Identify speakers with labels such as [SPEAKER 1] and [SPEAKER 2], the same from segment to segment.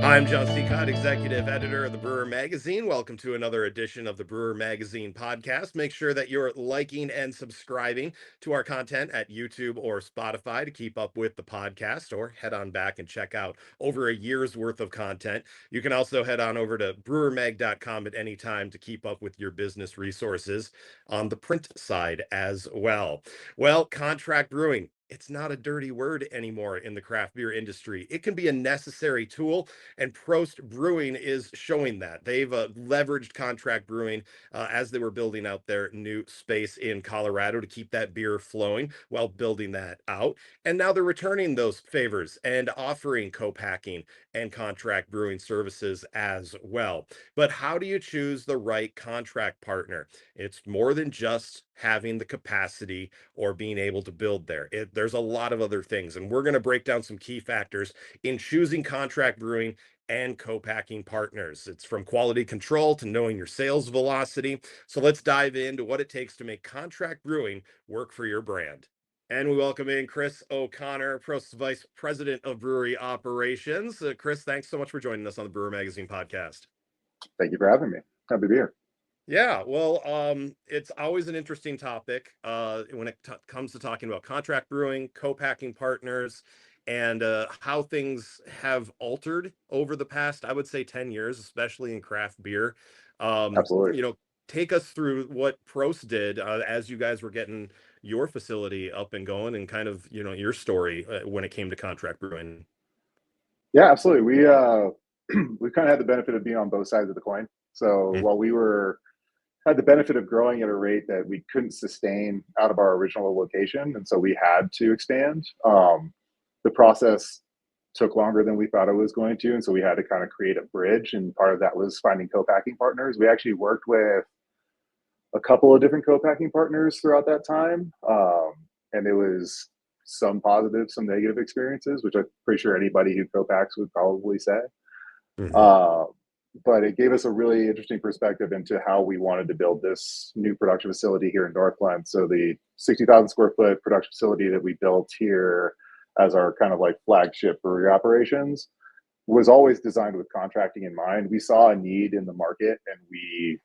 [SPEAKER 1] I'm Jon Sicotte, Executive Editor of the Brewer Magazine. Welcome to another edition of the Brewer Magazine podcast. Make sure that you're liking and subscribing to our content at YouTube or Spotify to keep up with the podcast, or head on back and check out over a year's worth of content. You can also head on over to brewermag.com at any time to keep up with your business resources on the print side as well. Well, contract brewing. It's not a dirty word anymore in the craft beer industry. It can be a necessary tool, and Prost Brewing is showing that. They've leveraged contract brewing as they were building out their new space in Colorado to keep that beer flowing while building that out. And now they're returning those favors and offering co-packing and contract brewing services as well. But how do you choose the right contract partner? It's more than just having the capacity or being able to build there. There's a lot of other things, and we're going to break down some key factors in choosing contract brewing and co-packing partners. It's from quality control to knowing your sales velocity. So let's dive into what it takes to make contract brewing work for your brand. And we welcome in Chris O'Connor, Prost's Vice President of Brewery Operations. Chris, thanks so much for joining us on the Brewer Magazine podcast.
[SPEAKER 2] Thank you for having me. Happy to be here.
[SPEAKER 1] Yeah, well, it's always an interesting topic when it comes to talking about contract brewing, co-packing partners, and how things have altered over the past, I would say, 10 years, especially in craft beer.
[SPEAKER 2] Absolutely.
[SPEAKER 1] Take us through what Prost did as you guys were getting your facility up and going, and kind of, your story when it came to contract brewing.
[SPEAKER 2] Yeah, absolutely. We we kind of had the benefit of being on both sides of the coin. So
[SPEAKER 1] Mm.
[SPEAKER 2] while we had the benefit of growing at a rate that we couldn't sustain out of our original location, and so we had to expand. The process took longer than we thought it was going to, and so we had to kind of create a bridge. And part of that was finding co-packing partners. We actually worked with a couple of different co-packing partners throughout that time, and it was some positive, some negative experiences, which I'm pretty sure anybody who co-packs would probably say.
[SPEAKER 1] Mhm.
[SPEAKER 2] Uh, but it gave us a really interesting perspective into how we wanted to build this new production facility here in Northglenn. So the 60,000 square foot production facility that we built here as our kind of like flagship brewery operations was always designed with contracting in mind. We saw a need in the market, and we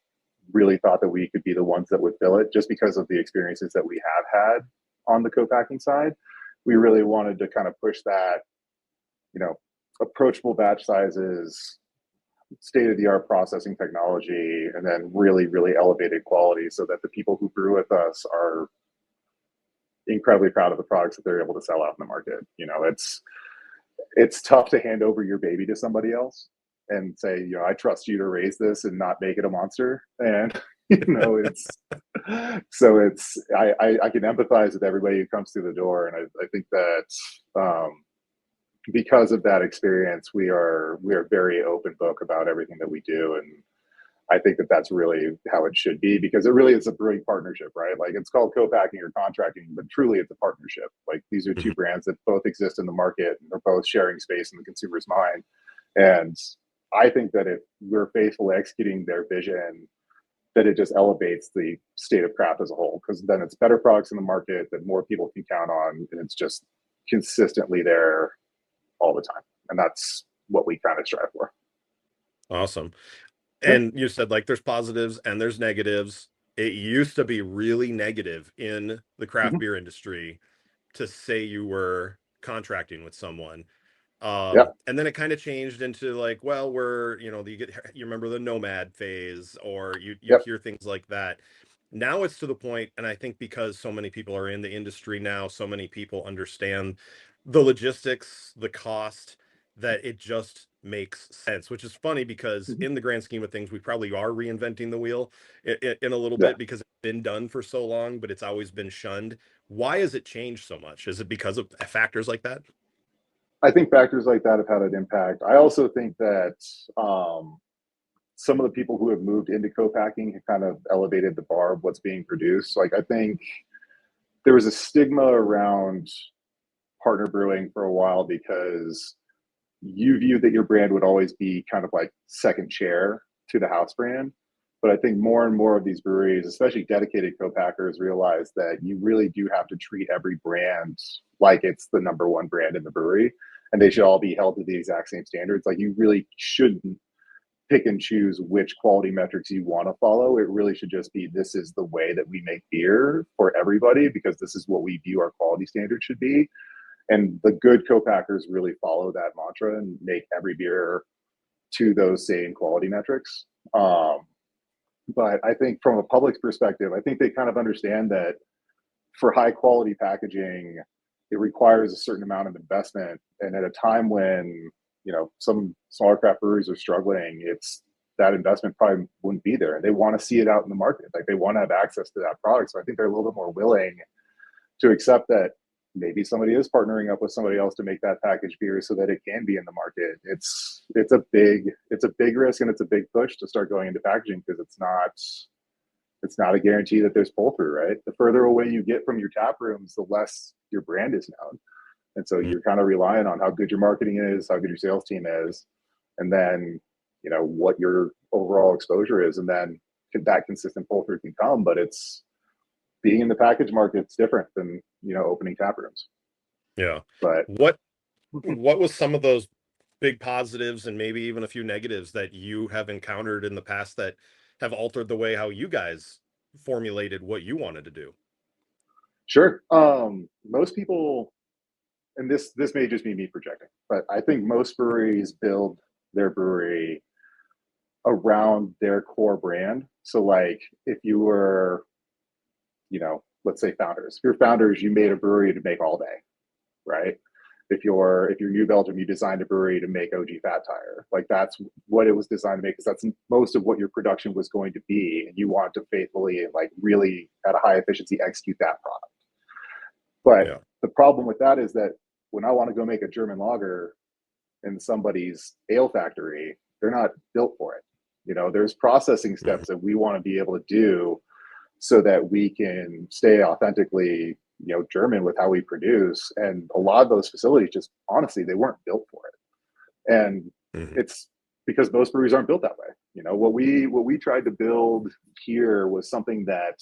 [SPEAKER 2] really thought that we could be the ones that would fill it just because of the experiences that we have had on the co-packing side. We really wanted to kind of push that, approachable batch sizes, state of the art processing technology, and then really, really elevated quality so that the people who brew with us are incredibly proud of the products that they're able to sell out in the market. It's tough to hand over your baby to somebody else and say, I trust you to raise this and not make it a monster. And it's so it's I can empathize with everybody who comes through the door, and I think that because of that experience, we are very open book about everything that we do. And I think that that's really how it should be, because it really is a brewing partnership, right? Like, it's called co-packing or contracting, but truly it's a partnership. Like, these are two
[SPEAKER 1] Mhm.
[SPEAKER 2] brands that both exist in the market, and they're both sharing space in the consumer's mind. And I think that if we're faithfully executing their vision, that it just elevates the state of craft as a whole, because then it's better products in the market that more people can count on, and it's just consistently there all the time. And that's what we kind of strive for.
[SPEAKER 1] Awesome.
[SPEAKER 2] Yeah.
[SPEAKER 1] And you said, like, there's positives and there's negatives. It used to be really negative in the craft
[SPEAKER 2] Mm-hmm.
[SPEAKER 1] beer industry to say you were contracting with someone.
[SPEAKER 2] Yeah.
[SPEAKER 1] And then it kind of changed into like, well, you remember the nomad phase, or you
[SPEAKER 2] Yep.
[SPEAKER 1] hear things like that. Now it's to the point, and I think because so many people are in the industry now, so many people understand the logistics, the cost, that it just makes sense, which is funny because
[SPEAKER 2] Mm-hmm.
[SPEAKER 1] in the grand scheme of things, we probably are reinventing the wheel in a little
[SPEAKER 2] Yeah.
[SPEAKER 1] bit, because it's been done for so long, but it's always been shunned. Why has it changed so much? Is it because of factors like that?
[SPEAKER 2] I think factors like that have had an impact. I also think that some of the people who have moved into co-packing have kind of elevated the bar of what's being produced. Like, I think there was a stigma around partner brewing for a while because you view that your brand would always be kind of like second chair to the house brand. But I think more and more of these breweries, especially dedicated co-packers, realize that you really do have to treat every brand like it's the number one brand in the brewery. and they should all be held to the exact same standards. Like, you really shouldn't pick and choose which quality metrics you want to follow. It really should just be, this is the way that we make beer for everybody, because this is what we view our quality standard should be. And the good co-packers really follow that mantra and make every beer to those same quality metrics. But I think from a public's perspective, I think they kind of understand that for high quality packaging, it requires a certain amount of investment. And at a time when, some smaller craft breweries are struggling, it's that investment probably wouldn't be there. And they want to see it out in the market. Like, they want to have access to that product. So I think they're a little bit more willing to accept that maybe somebody is partnering up with somebody else to make that packaged beer so that it can be in the market. It's a big risk, and it's a big push to start going into packaging, because it's not a guarantee that there's pull through, right? The further away you get from your tap rooms, the less your brand is known. And so you're kind of relying on how good your marketing is, how good your sales team is, and then, what your overall exposure is. And then that consistent pull through can come, but it's being in the package market, it's different than, opening tap rooms.
[SPEAKER 1] Yeah.
[SPEAKER 2] But
[SPEAKER 1] what was some of those big positives and maybe even a few negatives that you have encountered in the past that have altered the way how you guys formulated what you wanted to do?
[SPEAKER 2] sure. Most people, and this may just be me projecting, but I think most breweries build their brewery around their core brand. So, like, if you were, let's say founders, if you're founders, you made a brewery to make all day, right? If you're New Belgium, you designed a brewery to make OG Fat Tire. Like, that's what it was designed to make, because that's most of what your production was going to be, and you want to faithfully, like, really at a high efficiency execute that product. But
[SPEAKER 1] Yeah.
[SPEAKER 2] the problem with that is that when I want to go make a German lager in somebody's ale factory, they're not built for it. There's processing steps that we want to be able to do so that we can stay authentically, German with how we produce. And a lot of those facilities, just honestly, they weren't built for it. And it's because most breweries aren't built that way. What we tried to build here was something that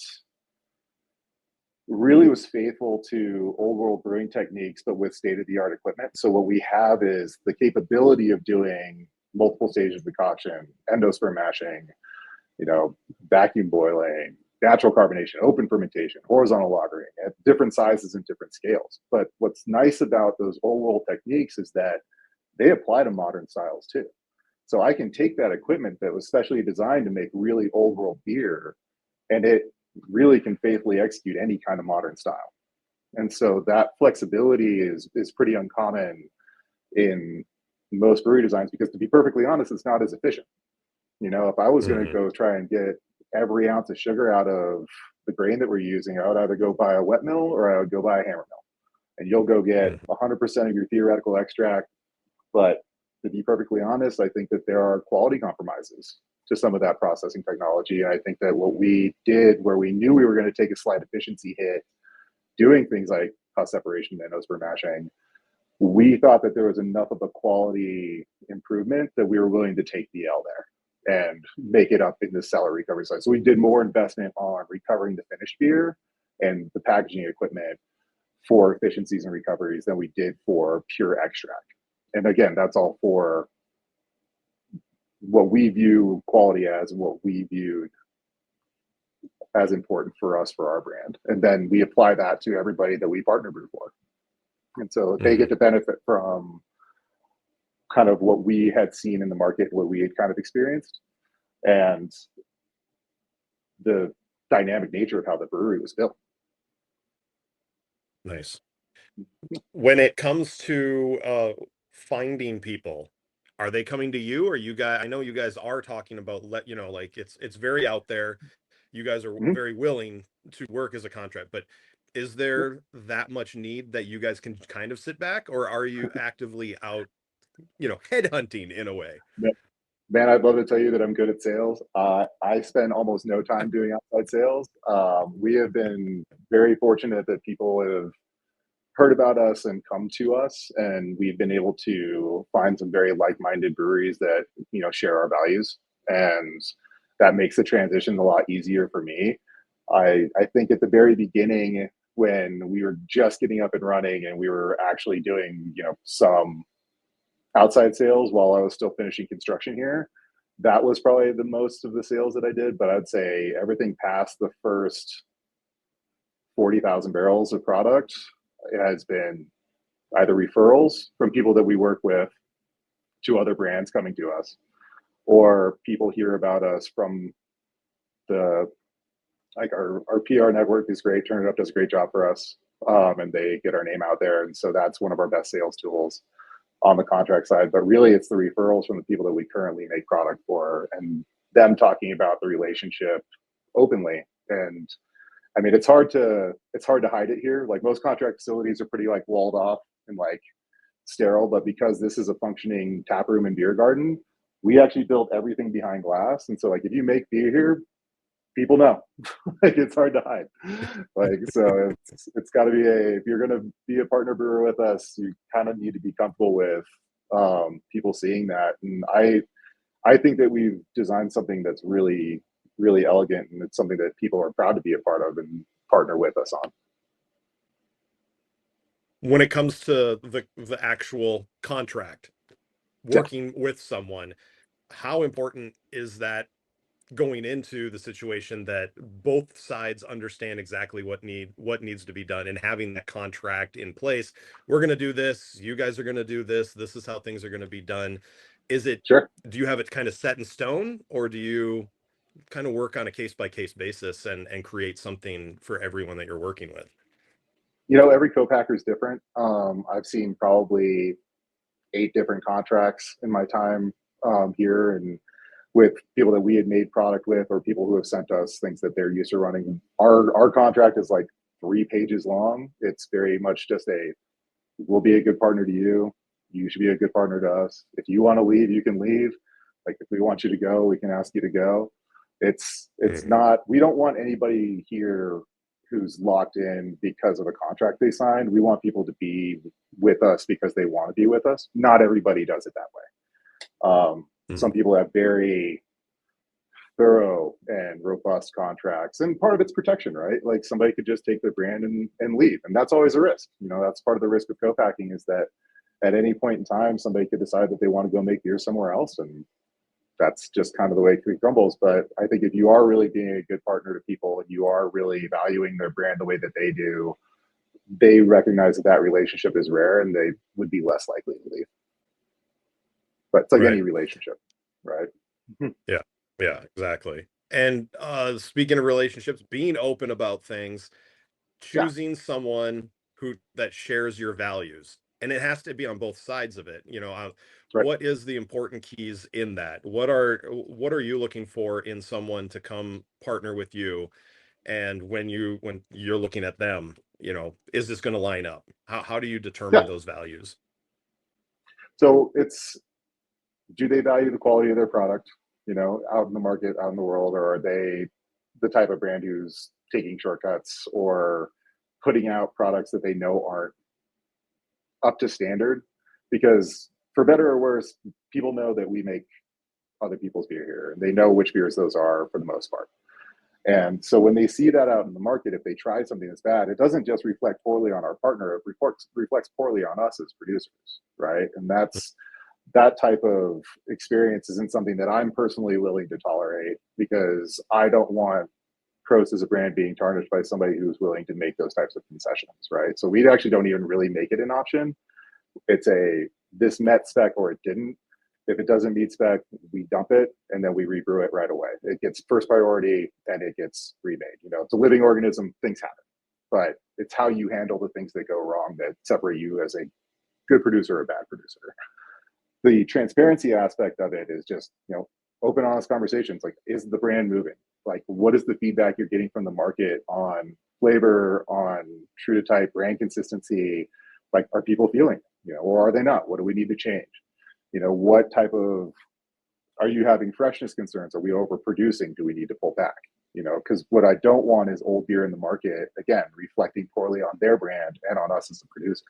[SPEAKER 2] really was faithful to old world brewing techniques, but with state-of-the-art equipment. So what we have is the capability of doing multiple stages of decoction, endosperm mashing, vacuum boiling, natural carbonation, open fermentation, horizontal lagering at different sizes and different scales. But what's nice about those old world techniques is that they apply to modern styles too. So I can take that equipment that was specially designed to make really old world beer, and it really can faithfully execute any kind of modern style. And so that flexibility is pretty uncommon in most brewery designs, because, to be perfectly honest, it's not as efficient. If I was going to go try and get every ounce of sugar out of the grain that we're using, I would either go buy a wet mill or I would go buy a hammer mill. And you'll go get 100% of your theoretical extract. But to be perfectly honest, I think that there are quality compromises to some of that processing technology. And I think that what we did, where we knew we were going to take a slight efficiency hit doing things like husk separation and endosperm mashing, we thought that there was enough of a quality improvement that we were willing to take the L there and make it up in the cellar recovery side. So we did more investment on recovering the finished beer and the packaging equipment for efficiencies and recoveries than we did for pure extract. And again, that's all for what we view quality as and what we viewed as important for us, for our brand. And then we apply that to everybody that we partner brew for. And so they get to benefit from kind of what we had seen in the market, what we had kind of experienced, and the dynamic nature of how the brewery was built.
[SPEAKER 1] Nice. When it comes to finding people, are they coming to you, or you guys? I know you guys are talking about like it's very out there. You guys are very willing to work as a contract, but is there that much need that you guys can kind of sit back, or are you actively out, headhunting in a way?
[SPEAKER 2] Man, I'd love to tell you that I'm good at sales. I spend almost no time doing outside sales. We have been very fortunate that people have heard about us and come to us, and we've been able to find some very like-minded breweries that share our values, and that makes the transition a lot easier for me. I think at the very beginning, when we were just getting up and running and we were actually doing some outside sales while I was still finishing construction here. That was probably the most of the sales that I did, but I'd say everything past the first 40,000 barrels of product, it has been either referrals from people that we work with to other brands coming to us, or people hear about us from the, like our PR network is great. Turn It Up does a great job for us. And they get our name out there. And so that's one of our best sales tools on the contract side. But really it's the referrals from the people that we currently make product for, and them talking about the relationship openly. And I mean, it's hard to hide it here. Like most contract facilities are pretty like walled off and like sterile, but because this is a functioning tap room and beer garden, we actually built everything behind glass. And so like if you make beer here, people know. Like it's hard to hide. Like so it's got to be if you're going to be a partner brewer with us, you kind of need to be comfortable with people seeing that. And I think that we've designed something that's really really elegant, and it's something that people are proud to be a part of and partner with us on.
[SPEAKER 1] When it comes to the actual contract,
[SPEAKER 2] Yeah,
[SPEAKER 1] working with someone, how important is that going into the situation, that both sides understand exactly what needs to be done, and having that contract in place? We're going to do this, you guys are going to do this, this is how things are going to be done. Is it,
[SPEAKER 2] sure.
[SPEAKER 1] do you have it kind of set in stone, or do you kind of work on a case by case basis and create something for everyone that you're working with?
[SPEAKER 2] You know, every co-packer is different. I've seen probably 8 different contracts in my time here, and with people that we had made product with, or people who have sent us things that they're used to running. Our contract is like 3 pages long. It's very much just a, we'll be a good partner to you. You should be a good partner to us. If you want to leave, you can leave. Like if we want you to go, we can ask you to go. It's
[SPEAKER 1] Mhm.
[SPEAKER 2] not, we don't want anybody here who's locked in because of a contract they signed. We want people to be with us because they want to be with us. Not everybody does it that way. Some
[SPEAKER 1] Mhm.
[SPEAKER 2] people have very thorough and robust contracts, and part of it's protection, right? Like somebody could just take their brand and leave, and that's always a risk. You know, that's part of the risk of co-packing, is that at any point in time somebody could decide that they want to go make beer somewhere else, and that's just kind of the way it crumbles. But I think if you are really being a good partner to people and you are really valuing their brand the way that they do, they recognize that that relationship is rare and they would be less likely to leave. But it's like
[SPEAKER 1] Right.
[SPEAKER 2] any relationship, right?
[SPEAKER 1] Yeah. Yeah, exactly. And speaking of relationships, being open about things,
[SPEAKER 2] Yeah,
[SPEAKER 1] choosing someone who that shares your values, and it has to be on both sides of it,
[SPEAKER 2] right.
[SPEAKER 1] what is the important keys in that? What are you looking for in someone to come partner with you? And when you're looking at them, is this going to line up? How do you determine
[SPEAKER 2] Yeah.
[SPEAKER 1] those values?
[SPEAKER 2] So it's, do they value the quality of their product, you know, out in the market, out in the world, or are they the type of brand who's taking shortcuts or putting out products that they know aren't up to standard? Because for better or worse, people know that we make other people's beer here, and they know which beers those are for the most part. And so when they see that out in the market, if they try something that's bad, it doesn't just reflect poorly on our partner, it reflects poorly on us as producers, right? And that type of experience isn't something that I'm personally willing to tolerate, because I don't want Prost as a brand being tarnished by somebody who's willing to make those types of concessions, right? So we actually don't even really make it an option. It's a, this met spec or it didn't. If it doesn't meet spec, we dump it and then we rebrew it right away. It gets first priority and it gets remade. You know, it's a living organism, things happen, but it's how you handle the things that go wrong that separate you as a good producer or a bad producer. The transparency aspect of it is just, you know, open, honest conversations. Like, is the brand moving? Like, what is the feedback you're getting from the market on flavor, on true to type, brand consistency? Like, are people feeling it, you know, or are they not? What do we need to change? You know, what type of, are you having freshness concerns? Are we overproducing? Do we need to pull back? You know, because what I don't want is old beer in the market, again, reflecting poorly on their brand and on us as a producer.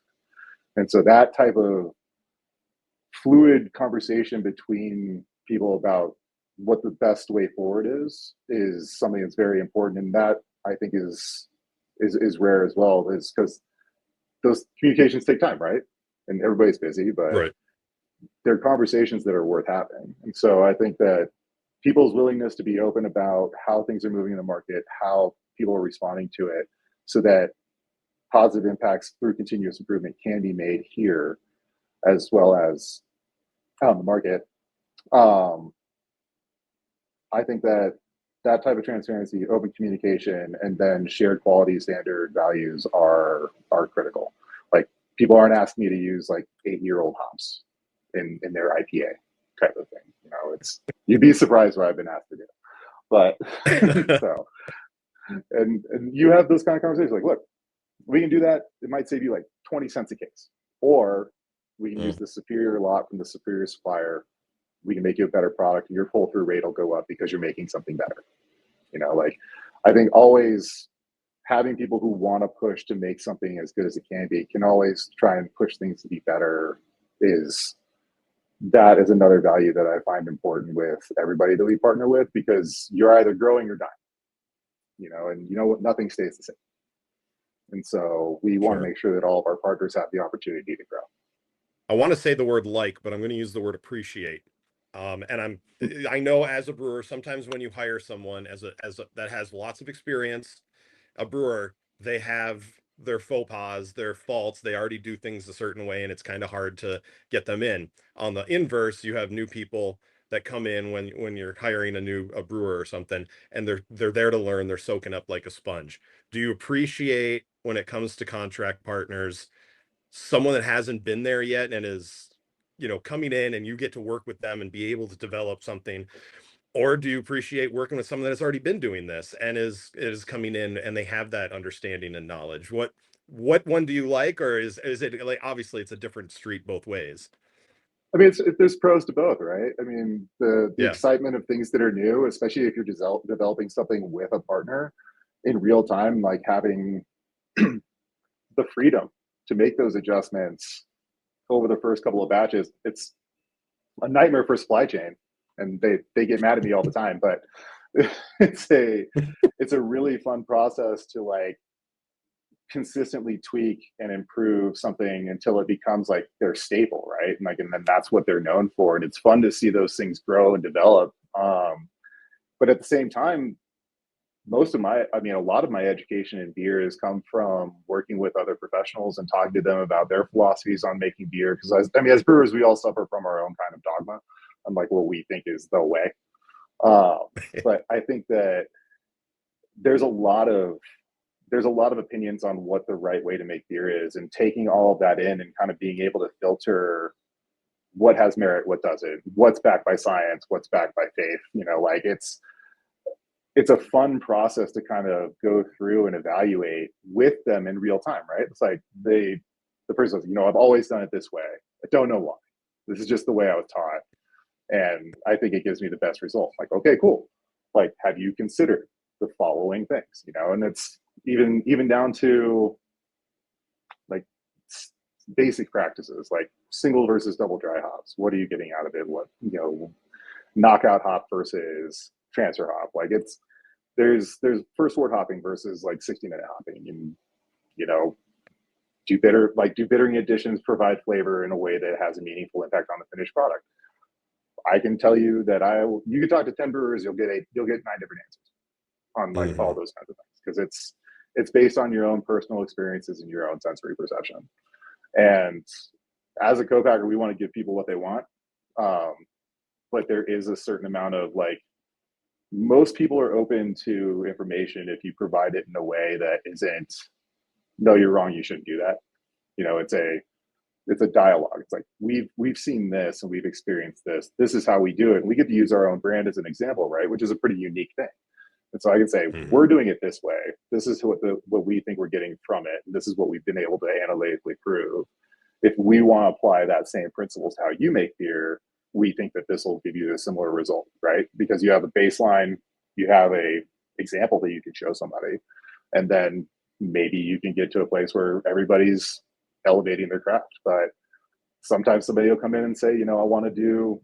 [SPEAKER 2] And so that type of fluid conversation between people about what the best way forward is something that's very important, and that I think is rare as well, is because those communications take time, right? And everybody's busy, but
[SPEAKER 1] Right.
[SPEAKER 2] they're conversations that are worth having. And so I think that people's willingness to be open about how things are moving in the market, how people are responding to it, so that positive impacts through continuous improvement can be made here as well as on the market. I think that that type of transparency, open communication, and then shared quality standard values are critical. Like, people aren't asking me to use like 8-year-old hops in their IPA type of thing. You know, it's, you'd be surprised what I've been asked to do. But so, and you have those kind of conversations like, look, we can do that. It might save you like 20 cents a case, or we can use the superior lot from the superior supplier. We can make you a better product, and your pull through rate will go up because you're making something better. You know, like, I think always having people who want to push to make something as good as it can always try and push things to be better. That is another value that I find important with everybody that we partner with, because you're either growing or dying, you know, and you know what, nothing stays the same. And so we want to make sure that all of our partners have the opportunity to grow.
[SPEAKER 1] I want to say the word like, but I'm going to use the word appreciate. I know as a brewer, sometimes when you hire someone that has lots of experience, a brewer, they have their faux pas, their faults. They already do things a certain way, and it's kind of hard to get them in. On the inverse, you have new people that come in when you're hiring a brewer or something, and they're there to learn. They're soaking up like a sponge. Do you appreciate, when it comes to contract partners, someone that hasn't been there yet and is, coming in, and you get to work with them and be able to develop something? Or do you appreciate working with someone that has already been doing this and is coming in and they have that understanding and knowledge? What one do you like, or is it like, obviously it's a different street both ways?
[SPEAKER 2] I mean, there's pros to both, right? I mean, the
[SPEAKER 1] Yeah.
[SPEAKER 2] excitement of things that are new, especially if you're developing something with a partner in real time, like having the freedom to make those adjustments over the first couple of batches. It's a nightmare for supply chain, and they get mad at me all the time, but it's a really fun process to like consistently tweak and improve something until it becomes like their staple, right? And then that's what they're known for. And it's fun to see those things grow and develop. But at the same time, a lot of my education in beer has come from working with other professionals and talking to them about their philosophies on making beer. Because as brewers, we all suffer from our own kind of dogma on like what we think is the way. But I think that there's a lot of opinions on what the right way to make beer is, and taking all of that in and kind of being able to filter what has merit, what doesn't, what's backed by science, what's backed by faith. Like, it's a fun process to kind of go through and evaluate with them in real time, right? It's like the person says, I've always done it this way. I don't know why. This is just the way I was taught, and I think it gives me the best result. Like, okay, cool. Like, have you considered the following things? And it's even down to like basic practices, like single versus double dry hops. What are you getting out of it? What, knockout hop versus transfer hop. Like, there's first wort hopping versus like 60-minute hopping, and do bittering additions provide flavor in a way that has a meaningful impact on the finished product? I can tell you that you can talk to 10 brewers, you'll get 9 different answers on like all those kinds of things, because it's based on your own personal experiences and your own sensory perception. And as a co-packer, we want to give people what they want, but there is a certain amount of like, most people are open to information if you provide it in a way that isn't, no, you're wrong, you shouldn't do that. It's a dialogue. It's like, we've seen this and we've experienced this. This is how we do it. And we get to use our own brand as an example, right? Which is a pretty unique thing. And so I can say, we're doing it this way. This is what we think we're getting from it. And this is what we've been able to analytically prove. If we want to apply that same principles to how you make beer, we think that this will give you a similar result, right? Because you have a baseline, you have a example that you can show somebody, and then maybe you can get to a place where everybody's elevating their craft. But sometimes somebody will come in and say, I want to do,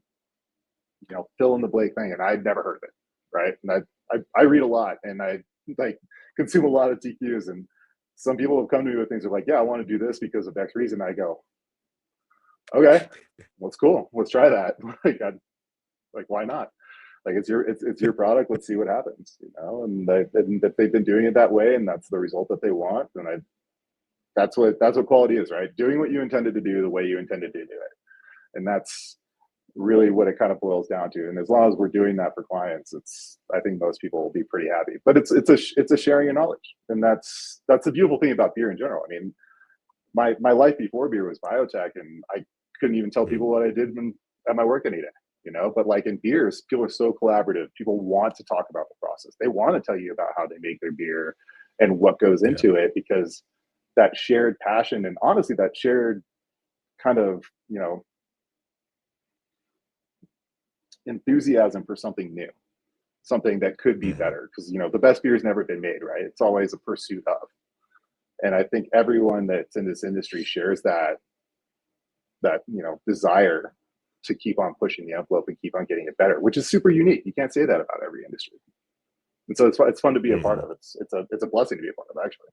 [SPEAKER 2] fill in the blank thing, and I'd never heard of it, right? And I read a lot, and I like consume a lot of TQs, and some people have come to me with things like, yeah, I want to do this because of X reason. I go, Okay, what's cool? Let's try that. Like, why not? Like, it's your product. Let's see what happens, you know. And if they've been doing it that way, and that's the result that they want, then that's what quality is, right? Doing what you intended to do the way you intended to do it, and that's really what it kind of boils down to. And as long as we're doing that for clients, I think most people will be pretty happy. But it's a sharing of knowledge, and that's the beautiful thing about beer in general. I mean, my life before beer was biotech, and I couldn't even tell
[SPEAKER 1] Mm,
[SPEAKER 2] people what I did at my work any day, you know. But like in beers, people are so collaborative. People want to talk about the process. They want to tell you about how they make their beer and what goes
[SPEAKER 1] yeah.
[SPEAKER 2] into it, because that shared passion and honestly that shared kind of, you know, enthusiasm for something new, something that could be
[SPEAKER 1] Hmm.
[SPEAKER 2] better, because you know the best beer's never been made, right? It's always a pursuit of. And I think everyone that's in this industry shares that, you know, desire to keep on pushing the envelope and keep on getting it better, which is super unique. You can't say that about every industry. And so it's fun to be a part
[SPEAKER 1] Hmm.
[SPEAKER 2] of. It's a blessing to be a part of, actually.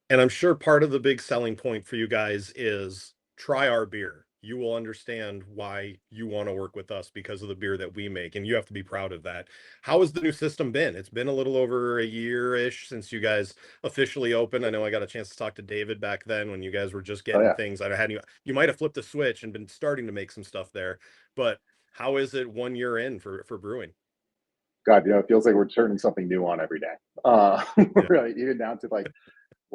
[SPEAKER 1] And I'm sure part of the big selling point for you guys is try our beer. You will understand why you want to work with us because of the beer that we make, and you have to be proud of that. How has the new system been? It's been a little over a year-ish since you guys officially opened. I know I got a chance to talk to David back then when you guys were just
[SPEAKER 2] Oh
[SPEAKER 1] getting
[SPEAKER 2] yeah.
[SPEAKER 1] things. I had you might have flipped a switch and been starting to make some stuff there, but how is it 1 year in for brewing?
[SPEAKER 2] God, you know, it feels like we're turning something new on every day.
[SPEAKER 1] Yeah.
[SPEAKER 2] Right, even down to like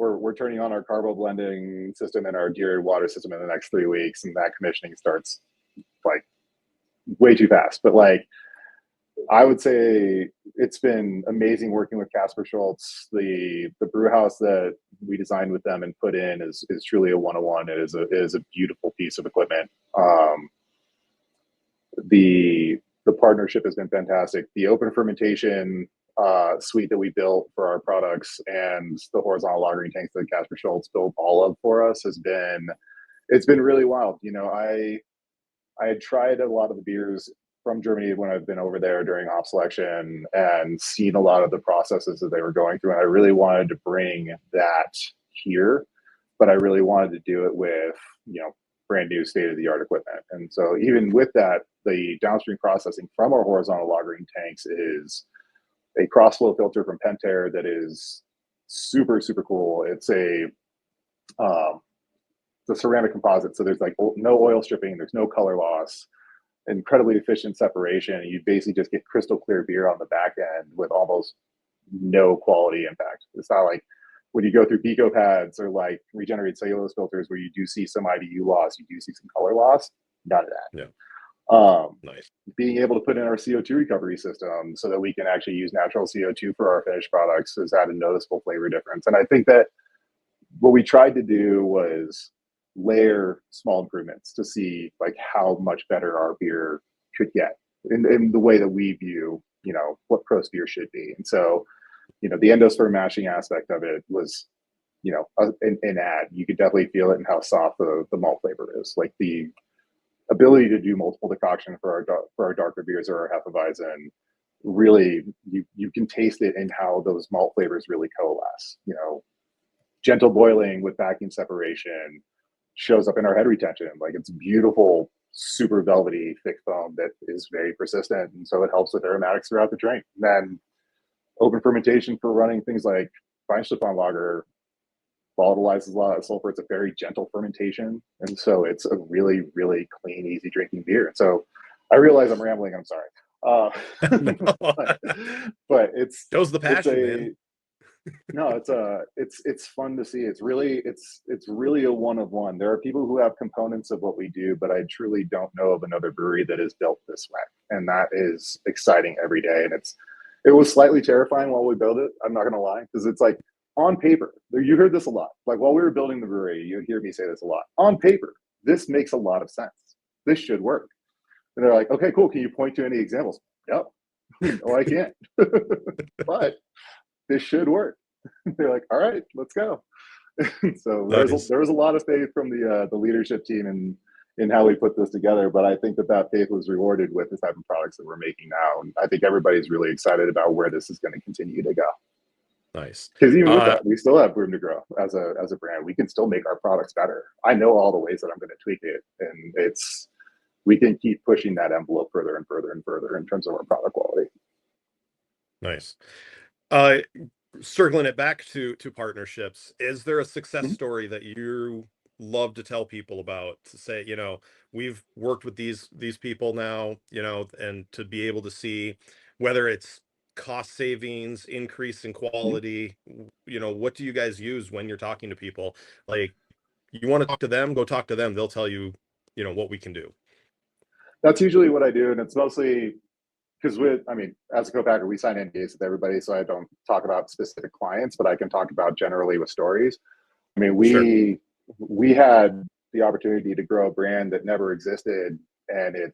[SPEAKER 2] we're turning on our carbo blending system and our deer water system in the next 3 weeks, and that commissioning starts like way too fast. But like I would say it's been amazing working with Casper Schultz. The brew house that we designed with them and put in is truly a 101. It is a beautiful piece of equipment. The partnership has been fantastic. The open fermentation suite that we built for our products and the horizontal lagering tanks that Casper Schultz built all of for us has been, it's been really wild. You know, I had tried a lot of the beers from Germany when I've been over there during off selection and seen a lot of the processes that they were going through. And I really wanted to bring that here, but I really wanted to do it with, you know, brand new state of the art equipment. And so even with that, the downstream processing from our horizontal lagering tanks is a crossflow filter from Pentair that is super, super cool. Um, it's a ceramic composite. So there's like no oil stripping, there's no color loss, incredibly efficient separation. You basically just get crystal clear beer on the back end with almost no quality impact. It's not like when you go through Pico pads or like regenerated cellulose filters where you do see some IBU loss, you do see some color loss. None of
[SPEAKER 1] Yeah.
[SPEAKER 2] that.
[SPEAKER 1] Nice.
[SPEAKER 2] Being able to put in our CO2 recovery system so that we can actually use natural CO2 for our finished products has had a noticeable flavor difference. And I think that what we tried to do was layer small improvements to see like how much better our beer could get in the way that we view, you know, what Prost beer should be. And so, you know, the endosperm mashing aspect of it was, you know, an ad. You could definitely feel it in how soft the malt flavor is. Like the ability to do multiple decoction for our darker beers or our Hefeweizen, really, you can taste it in how those malt flavors really coalesce. You know, gentle boiling with vacuum separation shows up in our head retention. Like it's beautiful, super velvety, thick foam that is very persistent. And so it helps with aromatics throughout the drink. And then open fermentation for running things like Feinschliffon lager volatilizes a lot of sulfur. It's a very gentle fermentation. And so it's a really, really clean, easy drinking beer. And so I realize I'm rambling. I'm sorry.
[SPEAKER 1] No.
[SPEAKER 2] But, but
[SPEAKER 1] Shows the
[SPEAKER 2] it's
[SPEAKER 1] passion,
[SPEAKER 2] a,
[SPEAKER 1] man.
[SPEAKER 2] no, it's fun to see. It's really a one of one. There are people who have components of what we do, but I truly don't know of another brewery that is built this way, and that is exciting every day. And it was slightly terrifying while we built it. I'm not gonna lie, because it's like on paper, you heard this a lot. Like while we were building the brewery, you'd hear me say this a lot. On paper, this makes a lot of sense. This should work. And they're like, okay, cool. Can you point to any examples? Yep. No, I can't. But this should work. They're like, all right, let's go. So
[SPEAKER 1] Nice.
[SPEAKER 2] there was a lot of faith from the leadership team in how we put this together. But I think that faith was rewarded with the type of products that we're making now. And I think everybody's really excited about where this is going to continue to go.
[SPEAKER 1] Nice.
[SPEAKER 2] Because even with
[SPEAKER 1] Uh,
[SPEAKER 2] that, we still have room to grow as a brand. We can still make our products better. I know all the ways that I'm going to tweak it, and we can keep pushing that envelope further and further and further in terms of our product quality.
[SPEAKER 1] nice. Uh, Circling it back to partnerships, is there a success
[SPEAKER 2] Mm-hmm.
[SPEAKER 1] story that you love to tell people about, to say, we've worked with these people now, and to be able to see whether it's cost savings, increase in
[SPEAKER 2] Mm-hmm.
[SPEAKER 1] quality, what do you guys use when you're talking to people? Like, you want to talk to them, go talk to them. They'll tell you, what we can do.
[SPEAKER 2] That's usually what I do, and it's mostly because I mean, as a co-packer, we sign NDAs with everybody, so I don't talk about specific clients, but I can talk about generally with stories. I mean,
[SPEAKER 1] Sure.
[SPEAKER 2] we had the opportunity to grow a brand that never existed, and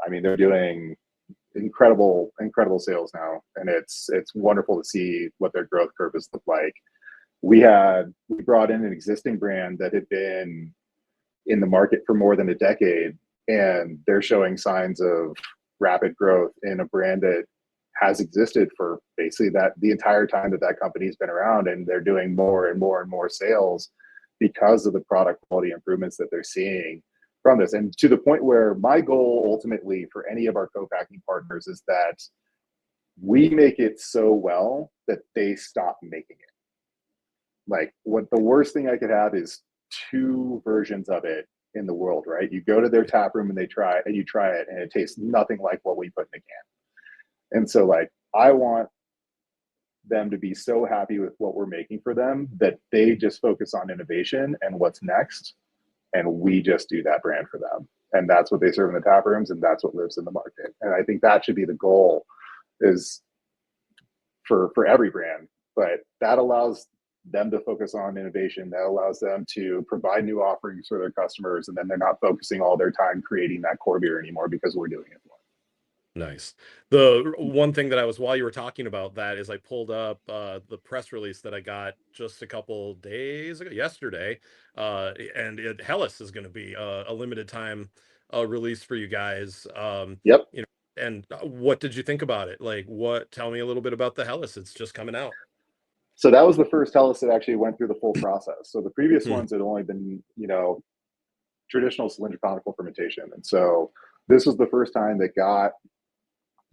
[SPEAKER 2] I mean, they're doing incredible sales now, and it's wonderful to see what their growth curve has looked like. We brought in an existing brand that had been in the market for more than a decade, and they're showing signs of rapid growth in a brand that has existed for basically that the entire time that that company's been around, and they're doing more and more and more sales because of the product quality improvements that they're seeing from this. And to the point where my goal ultimately for any of our co-packing partners is that we make it so well that they stop making it. Like, what the worst thing I could have is two versions of it in the world, right? You go to their tap room and you try it and it tastes nothing like what we put in the can. And so like I want them to be so happy with what we're making for them that they just focus on innovation and what's next, and we just do that brand for them. And that's what they serve in the tap rooms, and that's what lives in the market. And I think that should be the goal, is for every brand. But that allows them to focus on innovation. That allows them to provide new offerings for their customers, and then they're not focusing all their time creating that core beer anymore because we're doing it for
[SPEAKER 1] Nice. The one thing that while you were talking about that, is I pulled up the press release that I got just a couple days ago, yesterday, and Hellas is going to be a limited time release for you guys.
[SPEAKER 2] them. Yep.
[SPEAKER 1] And what did you think about it? Like, tell me a little bit about the Hellas. It's just coming out.
[SPEAKER 2] So that was the first Hellas that actually went through the full process. So the previous
[SPEAKER 1] Hmm.
[SPEAKER 2] ones had only been, traditional cylindrical fermentation. And so this was the first time that got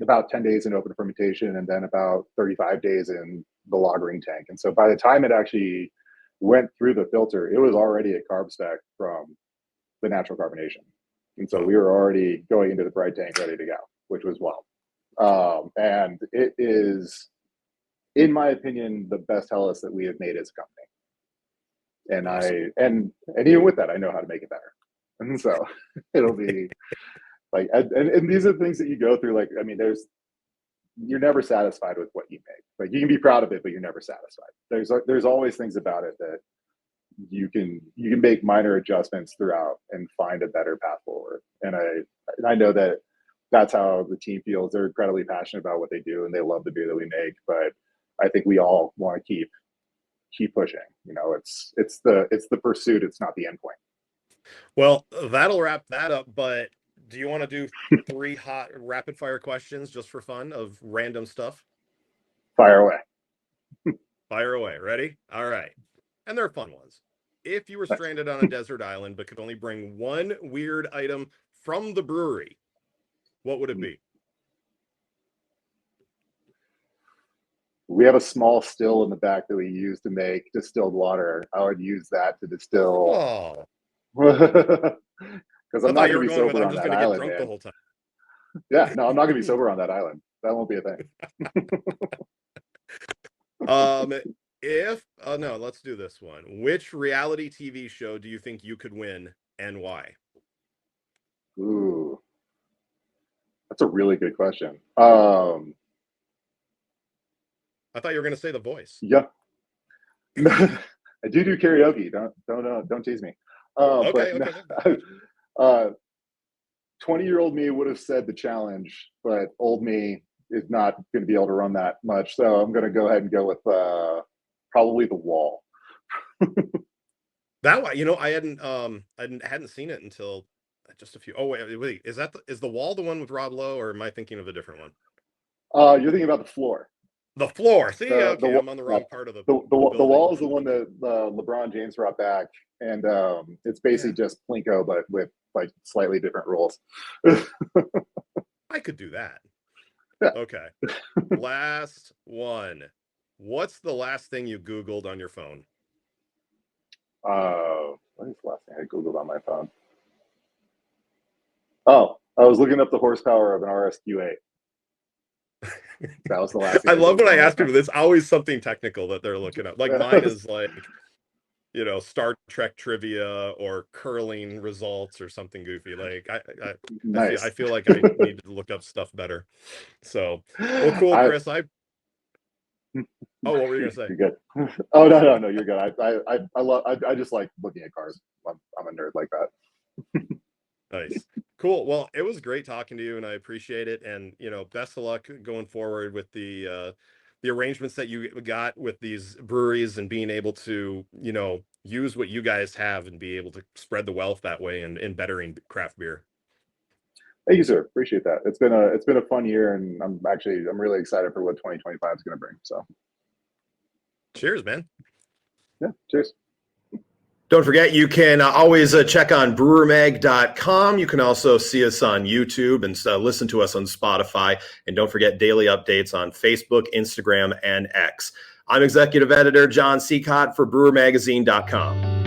[SPEAKER 2] about 10 days in open fermentation and then about 35 days in the lagering tank. And so by the time it actually went through the filter, it was already at carb spec from the natural carbonation. And so
[SPEAKER 1] Wow.
[SPEAKER 2] we were already going into the bright tank ready to go, which was wild. And it is, in my opinion, the best Hellas that we have made as a company. And
[SPEAKER 1] Awesome.
[SPEAKER 2] and even with that, I know how to make it better. And so it'll be like, and these are the things that you go through. Like, I mean, you're never satisfied with what you make. Like, you can be proud of it, but you're never satisfied. There's always things about it that you can make minor adjustments throughout and find a better path forward. And I know that that's how the team feels. They're incredibly passionate about what they do, and they love the beer that we make. But I think we all want to keep pushing. It's the pursuit. It's not the end point.
[SPEAKER 1] Well, that'll wrap that up. But do you want to do three hot rapid fire questions just for fun of random stuff?
[SPEAKER 2] Fire away.
[SPEAKER 1] Fire away. Ready? All right. And they're fun ones. If you were
[SPEAKER 2] Nice.
[SPEAKER 1] stranded on a desert island but could only bring one weird item from the brewery, what would it be?
[SPEAKER 2] We have a small still in the back that we use to make distilled water. I would use that to distill
[SPEAKER 1] Oh,
[SPEAKER 2] because
[SPEAKER 1] I
[SPEAKER 2] I'm not
[SPEAKER 1] thought
[SPEAKER 2] going
[SPEAKER 1] you
[SPEAKER 2] to
[SPEAKER 1] were
[SPEAKER 2] be
[SPEAKER 1] going with
[SPEAKER 2] sober
[SPEAKER 1] I'm
[SPEAKER 2] on
[SPEAKER 1] just
[SPEAKER 2] that
[SPEAKER 1] going to get
[SPEAKER 2] island,
[SPEAKER 1] drunk the
[SPEAKER 2] man.
[SPEAKER 1] whole time.
[SPEAKER 2] Yeah, no, I'm not going to be sober on that island. That won't be a thing.
[SPEAKER 1] Um, if no, let's do this one. Which reality TV show do you think you could win and why?
[SPEAKER 2] Ooh, that's a really good question.
[SPEAKER 1] I thought you were going to say The Voice.
[SPEAKER 2] Yeah, I do karaoke. Don't tease me. But
[SPEAKER 1] Okay,
[SPEAKER 2] no,
[SPEAKER 1] okay, gotcha.
[SPEAKER 2] 20-year-old me would have said the challenge, but old me is not going to be able to run that much. So I'm going to go ahead and go with probably The Wall.
[SPEAKER 1] That one, I hadn't seen it until just a few. Oh wait, is the Wall the one with Rob Lowe, or am I thinking of a different one?
[SPEAKER 2] You're thinking about The Floor.
[SPEAKER 1] The floor. See, okay,
[SPEAKER 2] the
[SPEAKER 1] I'm on the wrong part of the
[SPEAKER 2] the
[SPEAKER 1] building.
[SPEAKER 2] wall is the one that LeBron James brought back, and it's basically
[SPEAKER 1] Yeah,
[SPEAKER 2] just Plinko, but with like slightly different rules.
[SPEAKER 1] I could do that.
[SPEAKER 2] Yeah.
[SPEAKER 1] Okay. Last one. What's the last thing you Googled on your phone?
[SPEAKER 2] What is the last thing I Googled on my phone? Oh, I was looking up the horsepower of an RSQ8. That was the last thing
[SPEAKER 1] I
[SPEAKER 2] I
[SPEAKER 1] love when
[SPEAKER 2] Googled
[SPEAKER 1] I
[SPEAKER 2] on my
[SPEAKER 1] ask
[SPEAKER 2] phone.
[SPEAKER 1] people, there's always something technical that they're looking up. Like mine is like, Star Trek trivia or curling results or something goofy. Like I
[SPEAKER 2] Nice.
[SPEAKER 1] feel like I need to look up stuff better. So, well, cool,
[SPEAKER 2] I
[SPEAKER 1] Chris. Oh, what were you gonna say?
[SPEAKER 2] You're good. Oh no, you're good. I just like looking at cars. I'm a nerd like that.
[SPEAKER 1] Nice. Cool. Well, it was great talking to you and I appreciate it. And, best of luck going forward with the arrangements that you got with these breweries and being able to, use what you guys have and be able to spread the wealth that way and in bettering craft beer.
[SPEAKER 2] Thank you, sir. Appreciate that. It's been a fun year, and I'm really excited for what 2025 is going to bring. So,
[SPEAKER 1] Cheers, man.
[SPEAKER 2] yeah, cheers.
[SPEAKER 1] Don't forget, you can always check on brewermag.com. You can also see us on YouTube and listen to us on Spotify. And don't forget daily updates on Facebook, Instagram, and X. I'm Executive Editor Jon Sicotte for brewermagazine.com.